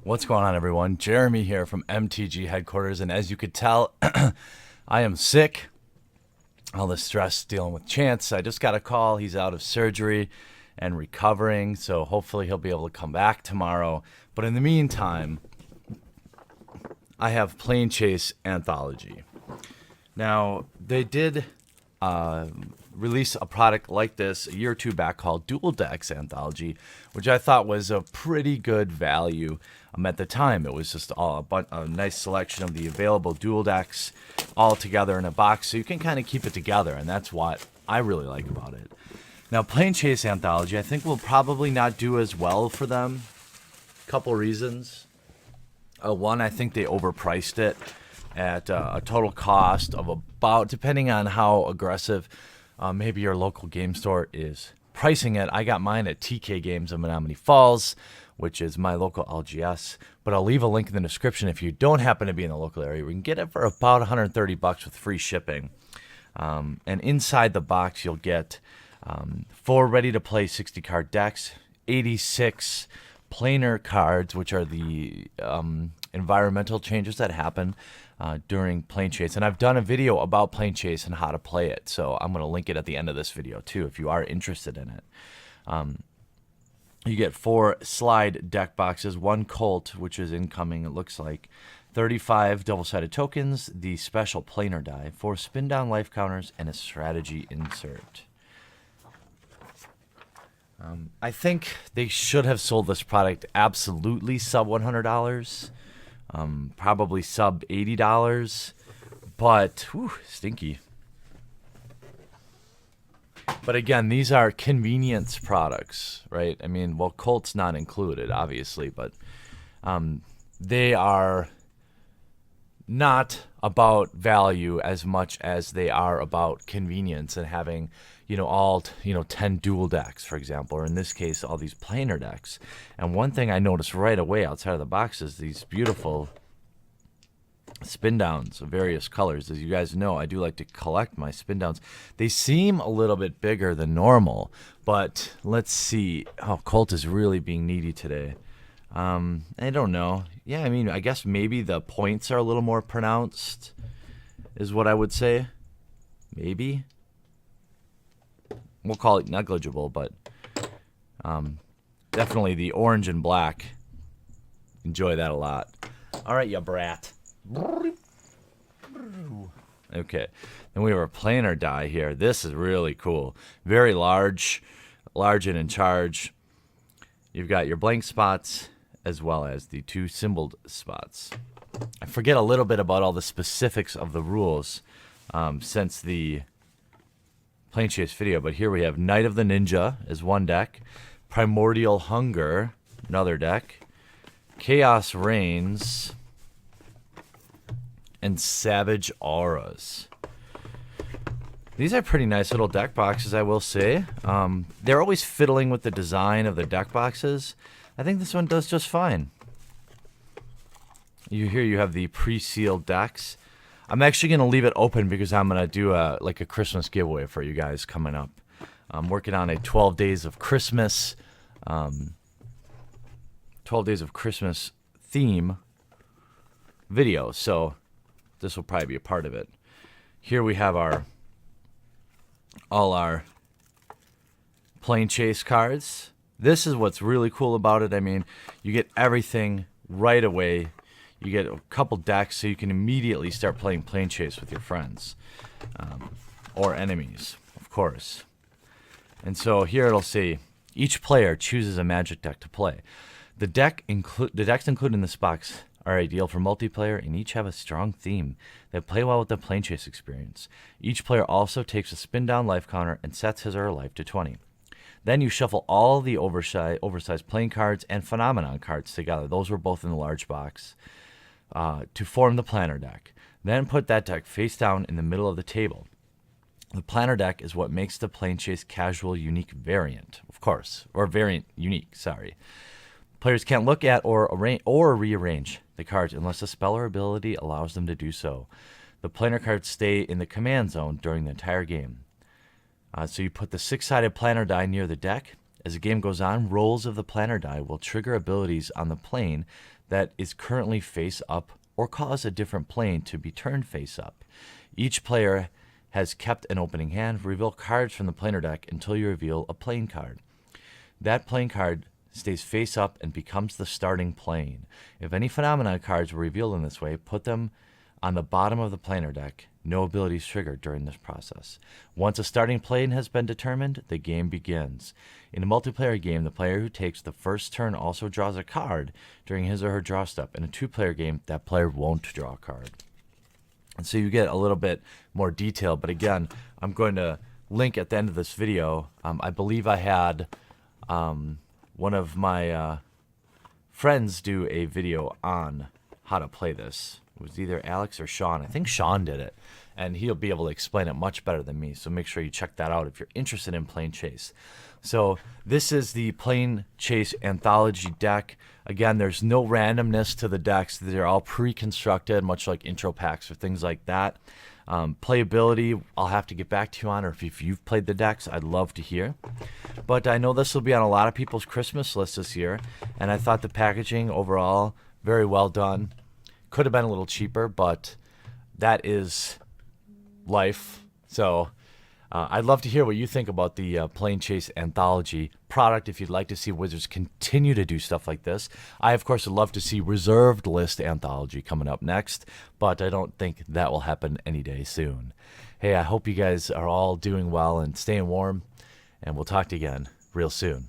What's going on, everyone? Jeremy here from MTG headquarters, and as you could tell, I am sick. All the stress dealing with Chance. I just got a call. He's out of surgery and recovering, so hopefully he'll be able to come back tomorrow. But in the meantime, I have Planechase Anthology. Now, they did release a product like this a year or two back called Dual Decks Anthology, which I thought was a pretty good value. At the time, it was just a nice selection of the available dual decks all together in a box, so you can kind of keep it together, and that's what I really like about it. Now, Planechase Anthology, I think will probably not do as well for them. Couple reasons. One, I think they overpriced it at a total cost of about, depending on how aggressive maybe your local game store is pricing it. I got mine at TK Games of Menominee Falls, which is my local LGS, but I'll leave a link in the description if you don't happen to be in the local area. We can get it for about $130 with free shipping. And inside the box, you'll get 4 ready-to-play 60-card decks, 86 planar cards, which are the environmental changes that happen during Planechase. And I've done a video about Planechase and how to play it, so I'm going to link it at the end of this video, too, if you are interested in it. You get 4 slide deck boxes, 1 Colt, which is incoming, it looks like, 35 double-sided tokens, the special planar die, 4 spin-down life counters, and a strategy insert. I think they should have sold this product absolutely sub $100, probably sub $80, but whew, stinky. But again, these are convenience products, right? I mean, well, Colt's not included, obviously, but they are not about value as much as they are about convenience and having, all 10 dual decks, for example, or in this case, all these planar decks. And one thing I noticed right away outside of the box is these beautiful spin downs of various colors. As you guys know, I do like to collect my spin downs. They seem a little bit bigger than normal, but let's see. Oh, Colt is really being needy today. I don't know. Yeah, I mean, I guess maybe the points are a little more pronounced is what I would say. Maybe. We'll call it negligible, but definitely the orange and black. Enjoy that a lot. All right, you brat. Okay, then we have a planar die here. This is really cool. Very large and in charge. You've got your blank spots as well as the 2 symboled spots. I forget a little bit about all the specifics of the rules since the Planechase video, but here we have Knight of the Ninja is 1 deck, Primordial Hunger, another deck, Chaos Reigns, and Savage Auras. These are pretty nice little deck boxes, I will say. They're always fiddling with the design of the deck boxes. I think this one does just fine. Here you have the pre-sealed decks. I'm actually going to leave it open because I'm going to do a Christmas giveaway for you guys coming up. I'm working on a 12 Days of Christmas, 12 Days of Christmas theme video, so this will probably be a part of it. Here we have all our Planechase cards. This is what's really cool about it. I mean, you get everything right away. You get a couple decks, so you can immediately start playing Planechase with your friends or enemies, of course. And so here it'll say each player chooses a magic deck to play. The decks included in this box are ideal for multiplayer and each have a strong theme that play well with the Planechase experience. Each player also takes a spin down life counter and sets his or her life to 20. Then you shuffle all the oversized playing cards and phenomenon cards together. Those were both in the large box to form the planner deck. Then put that deck face down in the middle of the table. The planner deck is what makes the Planechase casual unique variant, of course, or variant unique, sorry. Players can't look at or rearrange the cards unless a spell or ability allows them to do so. The planar cards stay in the command zone during the entire game. So you put the 6-sided planar die near the deck As the game goes on, rolls of the planner die will trigger abilities on the plane that is currently face up or cause a different plane to be turned face up. Each player has kept an opening hand. Reveal cards from the planer deck until you reveal a plane card. That plane card stays face up and becomes the starting plane. If any phenomena cards were revealed in this way, put them on the bottom of the planer deck. No abilities triggered during this process. Once a starting plane has been determined, the game begins. In a multiplayer game, the player who takes the first turn also draws a card during his or her draw step. In a two-player game, that player won't draw a card. And so you get a little bit more detail, but again, I'm going to link at the end of this video. I believe I had one of my friends do a video on how to play this. It was either Alex or Sean. I think Sean did it, and he'll be able to explain it much better than me. So make sure you check that out if you're interested in Planechase. So this is the Planechase Anthology deck. Again, there's no randomness to the decks. They're all pre-constructed, much like intro packs or things like that. Playability, I'll have to get back to you on, or if you've played the decks, I'd love to hear. But I know this will be on a lot of people's Christmas list this year, and I thought the packaging overall, very well done. Could have been a little cheaper, but that is life. So I'd love to hear what you think about the Planechase Anthology product. If you'd like to see Wizards continue to do stuff like this, I of course would love to see Reserved List Anthology coming up next, but I don't think that will happen any day soon. Hey, I hope you guys are all doing well and staying warm, and we'll talk to you again real soon.